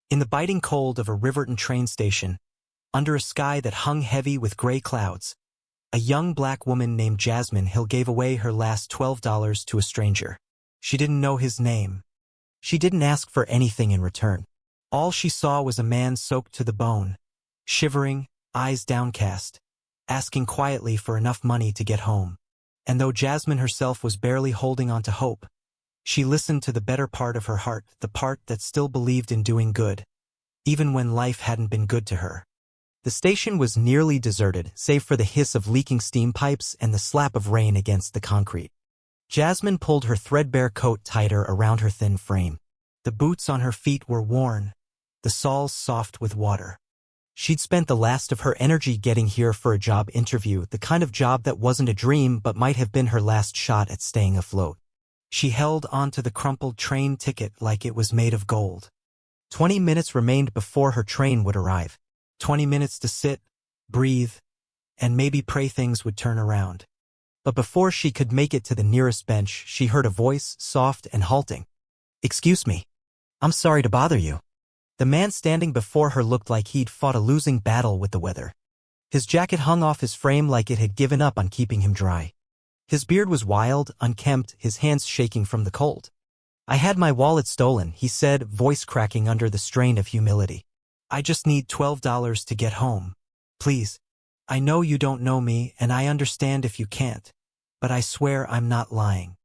In the biting cold of a Riverton train station, under a sky that hung heavy with gray clouds, a young black woman named Jasmine Hill gave away her last $12 to a stranger. She didn't know his name. She didn't ask for anything in return. All she saw was a man soaked to the bone, shivering, eyes downcast, asking quietly for enough money to get home. And though Jasmine herself was barely holding on to hope, she listened to the better part of her heart, the part that still believed in doing good, even when life hadn't been good to her. The station was nearly deserted, save for the hiss of leaking steam pipes and the slap of rain against the concrete. Jasmine pulled her threadbare coat tighter around her thin frame. The boots on her feet were worn, the soles soft with water. She'd spent the last of her energy getting here for a job interview, the kind of job that wasn't a dream but might have been her last shot at staying afloat. She held onto the crumpled train ticket like it was made of gold. 20 minutes remained before her train would arrive. 20 minutes to sit, breathe, and maybe pray things would turn around. But before she could make it to the nearest bench, she heard a voice, soft and halting. "Excuse me. I'm sorry to bother you." The man standing before her looked like he'd fought a losing battle with the weather. His jacket hung off his frame like it had given up on keeping him dry. His beard was wild, unkempt, his hands shaking from the cold. "I had my wallet stolen," he said, voice cracking under the strain of humility. "I just need $12 to get home. Please. I know you don't know me, and I understand if you can't. But I swear I'm not lying."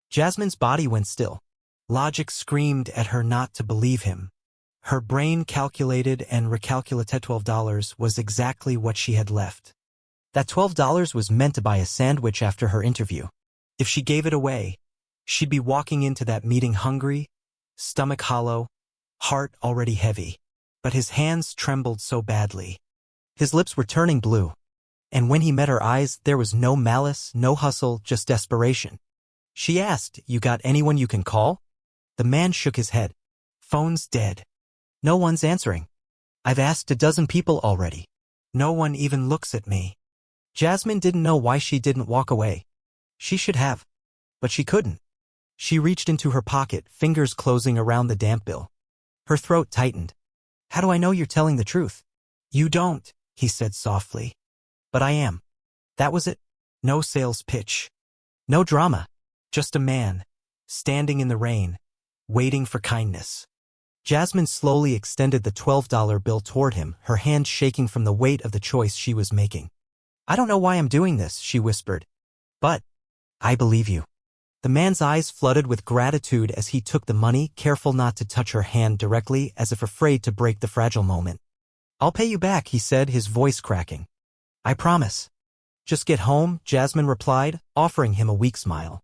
Jasmine's body went still. Logic screamed at her not to believe him. Her brain calculated and recalculated. $12 was exactly what she had left. That $12 was meant to buy a sandwich after her interview. If she gave it away, she'd be walking into that meeting hungry, stomach hollow, heart already heavy. But his hands trembled so badly. His lips were turning blue. And when he met her eyes, there was no malice, no hustle, just desperation. She asked, "You got anyone you can call?" The man shook his head. "Phone's dead. No one's answering. I've asked a dozen people already. No one even looks at me." Jasmine didn't know why she didn't walk away. She should have. But she couldn't. She reached into her pocket, fingers closing around the damp bill. Her throat tightened. "How do I know you're telling the truth?" "You don't," he said softly. "But I am." That was it. No sales pitch. No drama. Just a man, standing in the rain, waiting for kindness. Jasmine slowly extended the $12 bill toward him, her hand shaking from the weight of the choice she was making. "I don't know why I'm doing this," she whispered. "But I believe you." The man's eyes flooded with gratitude as he took the money, careful not to touch her hand directly, as if afraid to break the fragile moment. "I'll pay you back," he said, his voice cracking. "I promise." "Just get home," Jasmine replied, offering him a weak smile.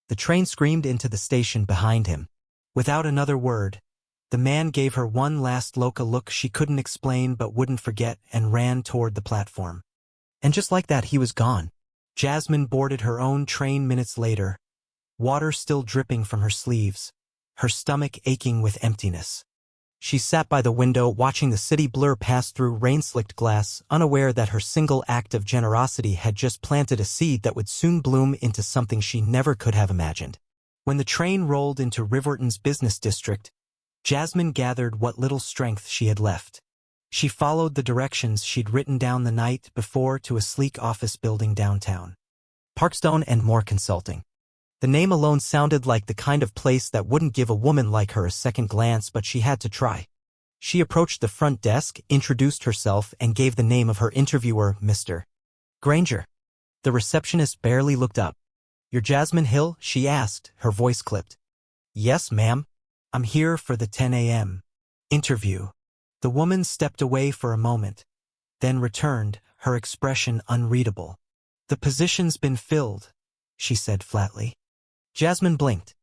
The train screamed into the station behind him. Without another word, the man gave her one last look she couldn't explain but wouldn't forget, and ran toward the platform. And just like that, he was gone. Jasmine boarded her own train minutes later, water still dripping from her sleeves, her stomach aching with emptiness. She sat by the window watching the city blur past through rain-slicked glass, unaware that her single act of generosity had just planted a seed that would soon bloom into something she never could have imagined. When the train rolled into Riverton's business district, Jasmine gathered what little strength she had left. She followed the directions she'd written down the night before to a sleek office building downtown. Parkstone and More Consulting. The name alone sounded like the kind of place that wouldn't give a woman like her a second glance, but she had to try. She approached the front desk, introduced herself, and gave the name of her interviewer, Mr. Granger. The receptionist barely looked up. "You're Jasmine Hill?" she asked, her voice clipped. "Yes, ma'am. I'm here for the 10 a.m. interview." The woman stepped away for a moment, then returned, her expression unreadable. "The position's been filled," she said flatly. Jasmine blinked.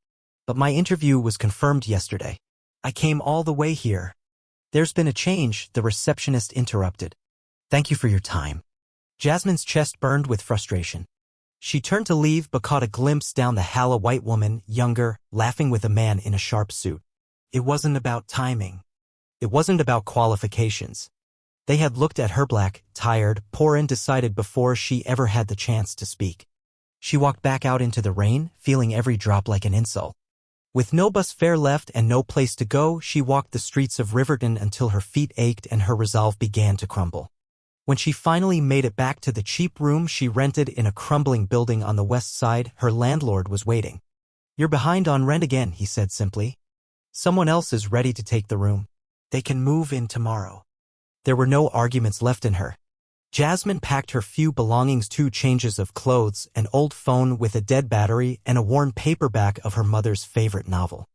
"But my interview was confirmed yesterday. I came all the way here." "There's been a change," the receptionist interrupted. "Thank you for your time." Jasmine's chest burned with frustration. She turned to leave but caught a glimpse down the hall, a white woman, younger, laughing with a man in a sharp suit. It wasn't about timing. It wasn't about qualifications. They had looked at her black, tired, poor and decided before she ever had the chance to speak. She walked back out into the rain, feeling every drop like an insult. With no bus fare left and no place to go, she walked the streets of Riverton until her feet ached and her resolve began to crumble. When she finally made it back to the cheap room she rented in a crumbling building on the west side, her landlord was waiting. "You're behind on rent again," he said simply. "Someone else is ready to take the room. They can move in tomorrow." There were no arguments left in her. Jasmine packed her few belongings, 2 changes of clothes, an old phone with a dead battery, and a worn paperback of her mother's favorite novel.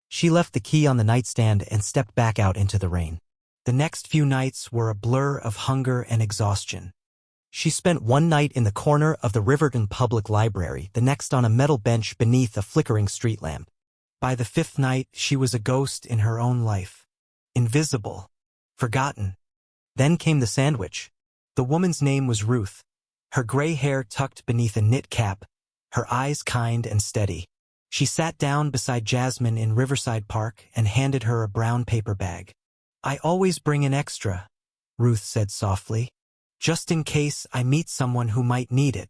She left the key on the nightstand and stepped back out into the rain. The next few nights were a blur of hunger and exhaustion. She spent one night in the corner of the Riverton Public Library, the next on a metal bench beneath a flickering street lamp. By the 5th night, she was a ghost in her own life. Invisible. Forgotten. Then came the sandwich. The woman's name was Ruth. Her gray hair tucked beneath a knit cap, her eyes kind and steady. She sat down beside Jasmine in Riverside Park and handed her a brown paper bag. "I always bring an extra," Ruth said softly, "just in case I meet someone who might need it."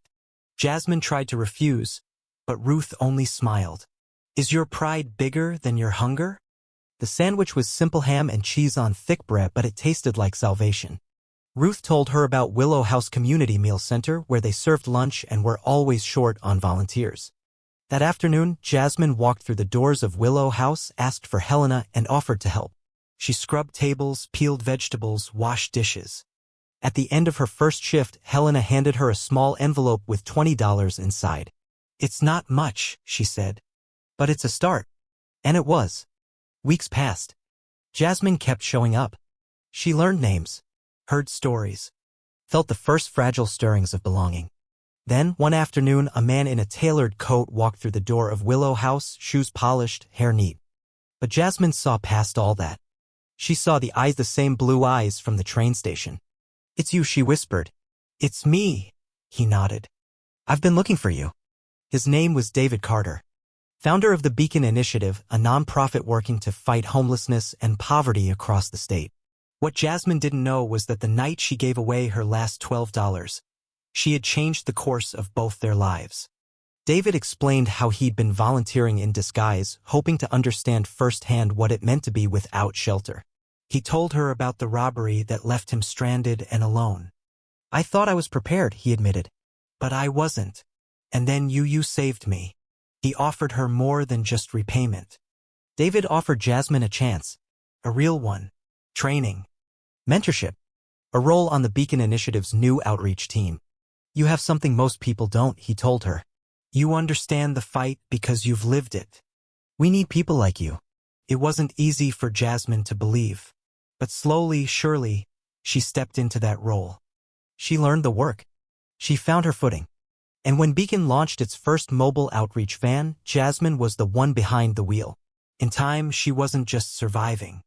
Jasmine tried to refuse, but Ruth only smiled. "Is your pride bigger than your hunger?" The sandwich was simple ham and cheese on thick bread, but it tasted like salvation. Ruth told her about Willow House Community Meal Center, where they served lunch and were always short on volunteers. That afternoon, Jasmine walked through the doors of Willow House, asked for Helena, and offered to help. She scrubbed tables, peeled vegetables, washed dishes. At the end of her first shift, Helena handed her a small envelope with $20 inside. "It's not much," she said, "but it's a start." And it was. Weeks passed. Jasmine kept showing up. She learned names, heard stories, felt the first fragile stirrings of belonging. Then, one afternoon, a man in a tailored coat walked through the door of Willow House, shoes polished, hair neat. But Jasmine saw past all that. She saw the same blue eyes from the train station. "It's you," she whispered. "It's me," he nodded. "I've been looking for you." His name was David Carter, founder of the Beacon Initiative, a nonprofit working to fight homelessness and poverty across the state. What Jasmine didn't know was that the night she gave away her last $12, she had changed the course of both their lives. David explained how he'd been volunteering in disguise, hoping to understand firsthand what it meant to be without shelter. He told her about the robbery that left him stranded and alone. "I thought I was prepared," he admitted. "But I wasn't. And then you saved me." He offered her more than just repayment. David offered Jasmine a chance, a real one. Training, mentorship, a role on the Beacon Initiative's new outreach team. "You have something most people don't," he told her. "You understand the fight because you've lived it. We need people like you." It wasn't easy for Jasmine to believe, but slowly, surely, she stepped into that role. She learned the work. She found her footing. And when Beacon launched its first mobile outreach van, Jasmine was the one behind the wheel. In time, she wasn't just surviving.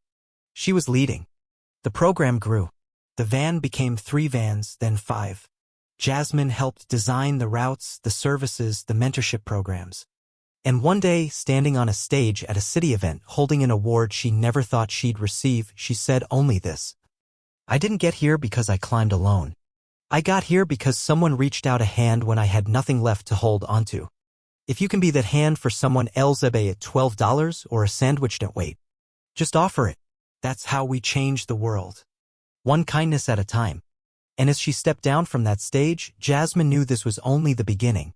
She was leading. The program grew. The van became 3 vans, then 5. Jasmine helped design the routes, the services, the mentorship programs. And one day, standing on a stage at a city event, holding an award she never thought she'd receive, she said only this: "I didn't get here because I climbed alone. I got here because someone reached out a hand when I had nothing left to hold onto. If you can be that hand for someone else at $12 or a sandwich, don't wait. Just offer it." That's how we change the world. One kindness at a time. And as she stepped down from that stage, Jasmine knew this was only the beginning.